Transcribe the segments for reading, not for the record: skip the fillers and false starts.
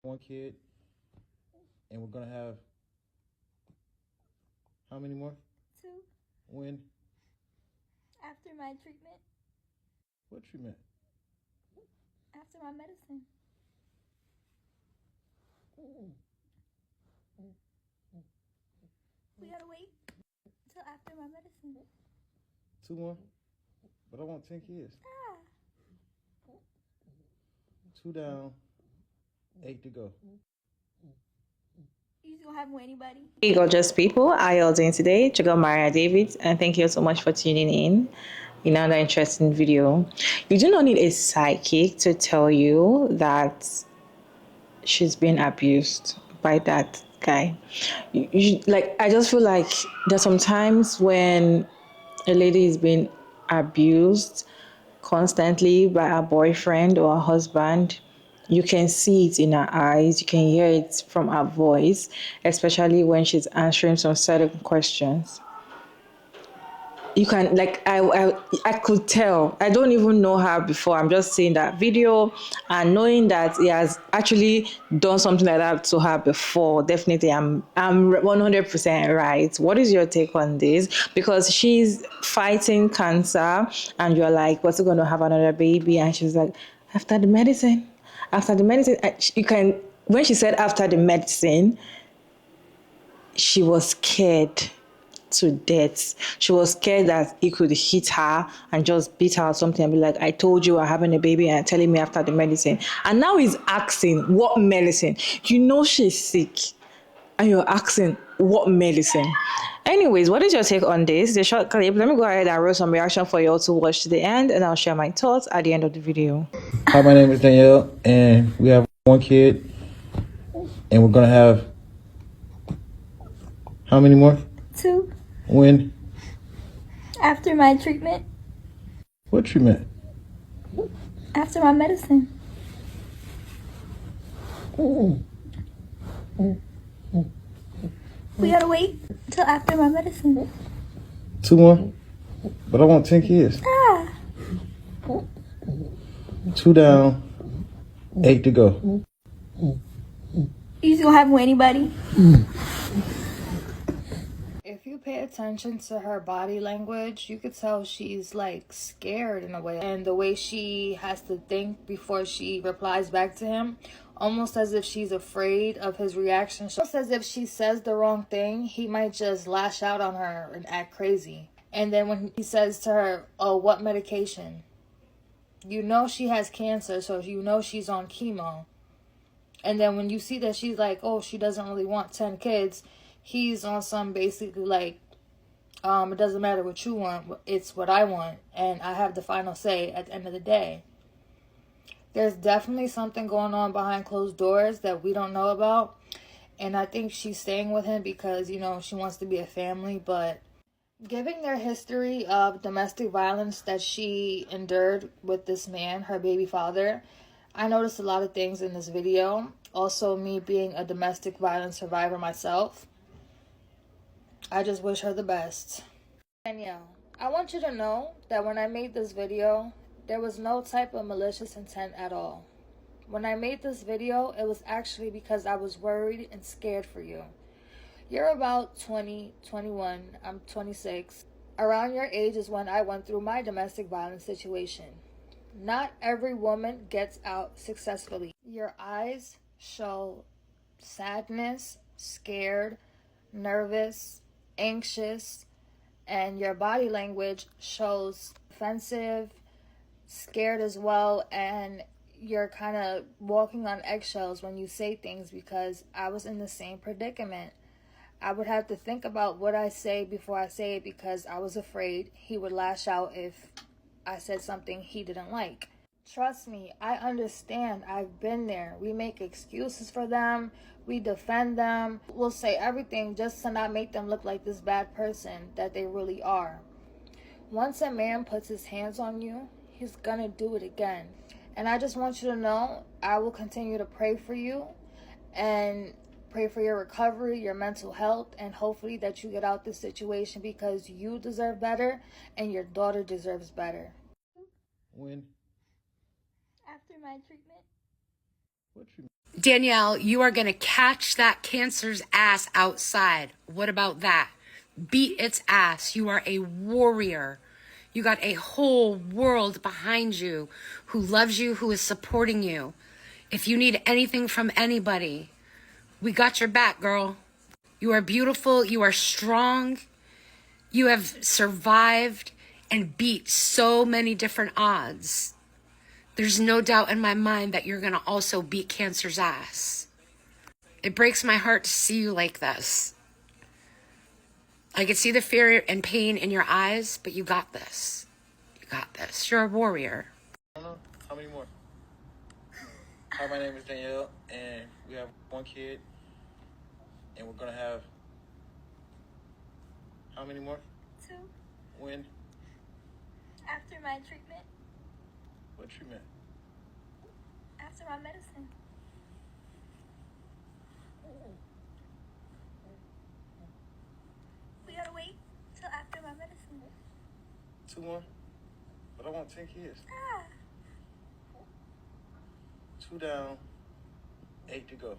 one kid, and we're gonna have how many more? 2. When? After my treatment. What treatment? After my medicine. We gotta wait till after my medicine. 2 more? But I want 10 kids. 2 down, 8 to go. You just gonna have with anybody? Hey, gorgeous people. How are you all doing today? Check out Maria David, and thank you so much for tuning in another interesting video. You do not need a psychic to tell you that she's been abused by that guy. Like, I just feel like there's sometimes when a lady is being abused constantly by her boyfriend or her husband, you can see it in her eyes, you can hear it from her voice, especially when she's answering some certain questions. You can, like, I could tell. I don't even know her before. I'm just seeing that video and knowing that he has actually done something like that to her before. Definitely, I'm 100% right. What is your take on this? Because she's fighting cancer, and you're like, "What's going to have another baby?" And she's like, "After the medicine, after the medicine." You can, when she said after the medicine, she was scared to death. She was scared that he could hit her and just beat her or something and be like, "I told you I'm having a baby and telling me after the medicine." And now he's asking, what medicine? You know she's sick and you're asking, what medicine? Anyways, what is your take on this? The short clip. Let me go ahead and roll some reaction for you all to watch to the end, and I'll share my thoughts at the end of the video. Hi, my name is Danielle, and we have one kid, and we're gonna have how many more? 2. When? After my treatment. What treatment? After my medicine. We gotta wait till after my medicine. 2 more? But I want 10 kids. 2 down, 8 to go. You just gonna have with anybody? If you pay attention to her body language, you could tell she's like scared in a way. And the way she has to think before she replies back to him, almost as if she's afraid of his reaction. Almost as if she says the wrong thing, he might just lash out on her and act crazy. And then when he says to her, "Oh, what medication?" You know she has cancer, so you know she's on chemo. And then when you see that she's like, oh, she doesn't really want 10 kids, he's on some basically like, it doesn't matter what you want, it's what I want, and I have the final say at the end of the day. There's definitely something going on behind closed doors that we don't know about, and I think she's staying with him because, you know, she wants to be a family. But given their history of domestic violence that she endured with this man, her baby father, I noticed a lot of things in this video. Also, me being a domestic violence survivor myself, I just wish her the best. Danielle, I want you to know that when I made this video, there was no type of malicious intent at all. When I made this video, it was actually because I was worried and scared for you. You're about 20, 21, I'm 26. Around your age is when I went through my domestic violence situation. Not every woman gets out successfully. Your eyes show sadness, scared, nervous, anxious, and your body language shows offensive, scared as well, and you're kind of walking on eggshells when you say things, because I was in the same predicament. I would have to think about what I say before I say it because I was afraid he would lash out if I said something he didn't like. Trust me, I understand. I've been there. We make excuses for them. We defend them. We'll say everything just to not make them look like this bad person that they really are. Once a man puts his hands on you, he's gonna do it again. And I just want you to know, I will continue to pray for you and pray for your recovery, your mental health, and hopefully that you get out this situation, because you deserve better and your daughter deserves better. When? After my treatment. What treatment? Danielle, you are going to catch that cancer's ass outside. What about that? Beat its ass. You are a warrior. You got a whole world behind you who loves you, who is supporting you. If you need anything from anybody, we got your back, girl. You are beautiful. You are strong. You have survived and beat so many different odds. There's no doubt in my mind that you're going to also beat cancer's ass. It breaks my heart to see you like this. I can see the fear and pain in your eyes, but you got this. You got this. You're a warrior. I don't know. How many more? Hi, my name is Danielle, and we have one kid, and we're going to have... How many more? 2. When? After my treatment. What treatment? After my medicine. We gotta wait till after my medicine. 2 more? But I want 10 kids. Ah. 2 down, 8 to go.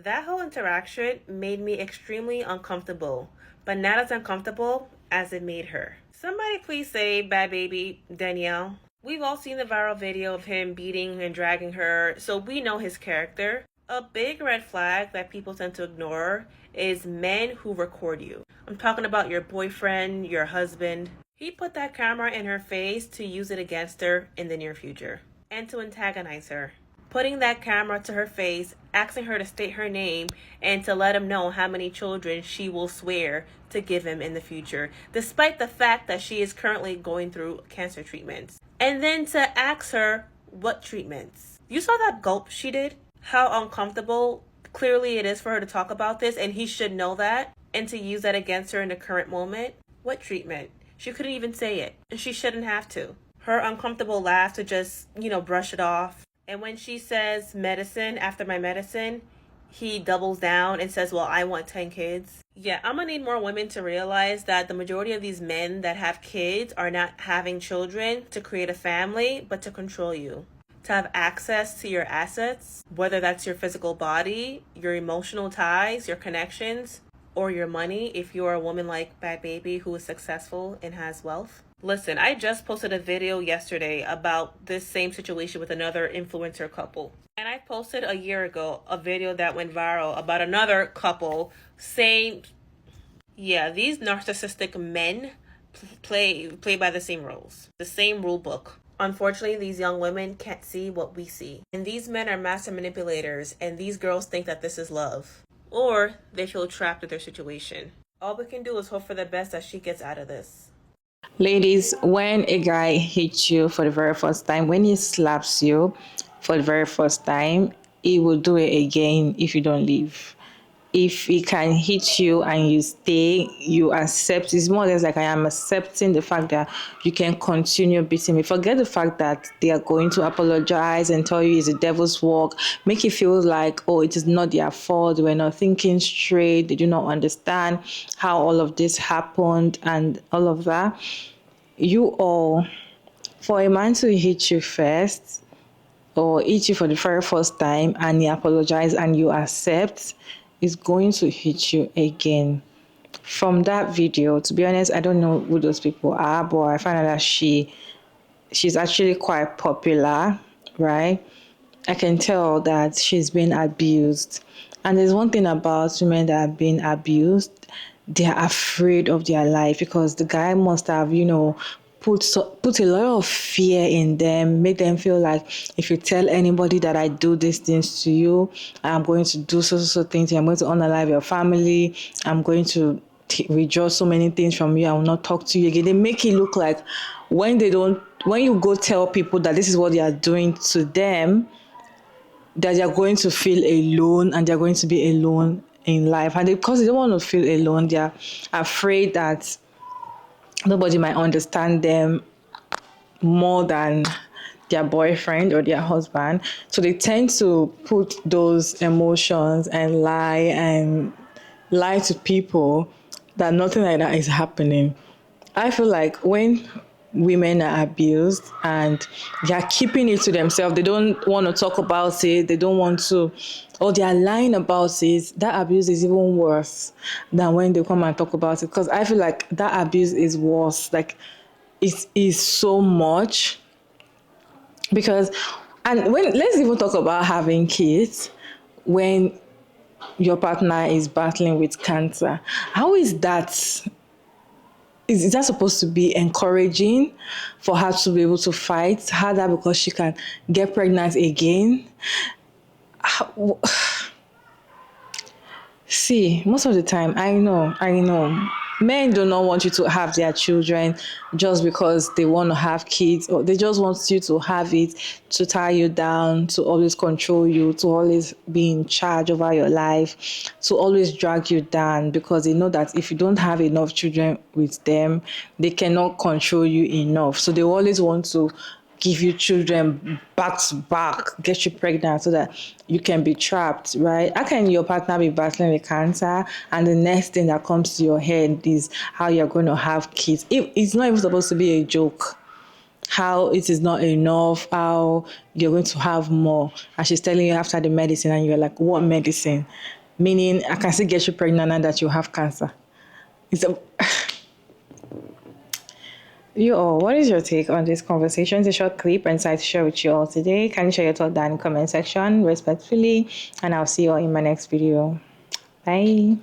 That whole interaction made me extremely uncomfortable, but not as uncomfortable as it made her. Somebody please say bad baby Danielle. We've all seen the viral video of him beating and dragging her, so we know his character. A big red flag that people tend to ignore is men who record you. I'm talking about your boyfriend, your husband. He put that camera in her face to use it against her in the near future and to antagonize her. Putting that camera to her face, asking her to state her name, and to let him know how many children she will swear to give him in the future, despite the fact that she is currently going through cancer treatments. And then to ask her what treatments. You saw that gulp she did? How uncomfortable clearly it is for her to talk about this, and he should know that, and to use that against her in the current moment. What treatment? She couldn't even say it, and she shouldn't have to. Her uncomfortable laugh to just, brush it off. And when she says medicine after my medicine, he doubles down and says, well, I want 10 kids. Yeah, I'm gonna need more women to realize that the majority of these men that have kids are not having children to create a family, but to control you. To have access to your assets, whether that's your physical body, your emotional ties, your connections, or your money if you're a woman like Bad Baby who is successful and has wealth. Listen, I just posted a video yesterday about this same situation with another influencer couple. And I posted a year ago a video that went viral about another couple saying, yeah, these narcissistic men play by the same rules, the same rule book. Unfortunately, these young women can't see what we see. And these men are master manipulators, and these girls think that this is love. Or they feel trapped in their situation. All we can do is hope for the best that she gets out of this. Ladies, when a guy hits you for the very first time, when he slaps you for the very first time, he will do it again if you don't leave. If he can hit you and you stay, you accept. It's more or less like I am accepting the fact that you can continue beating me. Forget the fact that they are going to apologize and tell you it's the devil's work. Make it feel like, oh, it is not their fault. We're not thinking straight. They do not understand how all of this happened and all of that. For a man to hit you first or hit you for the very first time and he apologizes and you accept, is going to hit you again. From that video, to be honest, I don't know who those people are, but I found out that she's actually quite popular, right? I can tell that she's been abused. And there's one thing about women that have been abused, they're afraid of their life because the guy must have, put a lot of fear in them, make them feel like if you tell anybody that I do these things to you, I'm going to do so things, I'm going to unalive your family, I'm going to withdraw so many things from you, I will not talk to you again. They make it look like when you go tell people that this is what they are doing to them, that they are going to feel alone and they're going to be alone in life. And because they don't want to feel alone, they're afraid that nobody might understand them more than their boyfriend or their husband. So they tend to put those emotions and lie to people that nothing like that is happening. I feel like when women are abused and they are keeping it to themselves. They don't want to talk about it. They don't want to, or they are lying about it. That abuse is even worse than when they come and talk about it. Because I feel like that abuse is worse. Like, it is so much. Because, and when, let's even talk about having kids when your partner is battling with cancer. How is that? Is that supposed to be encouraging for her to be able to fight harder because she can get pregnant again? See, most of the time, I know, men do not want you to have their children just because they want to have kids, or they just want you to have it to tie you down, to always control you, to always be in charge over your life, to always drag you down, because they know that if you don't have enough children with them, they cannot control you enough. So they always want to give you children back to back, get you pregnant so that you can be trapped, right? How can your partner be battling with cancer and the next thing that comes to your head is how you're going to have kids? It's not even supposed to be a joke. How it is not enough, how you're going to have more. And she's telling you after the medicine, and you're like, what medicine? Meaning, I can still get you pregnant now that you have cancer. It's a... You all, what is your take on this conversation? It's a short clip and decided to share with you all today. Can you share your thoughts down in the comment section respectfully? And I'll see you all in my next video. Bye.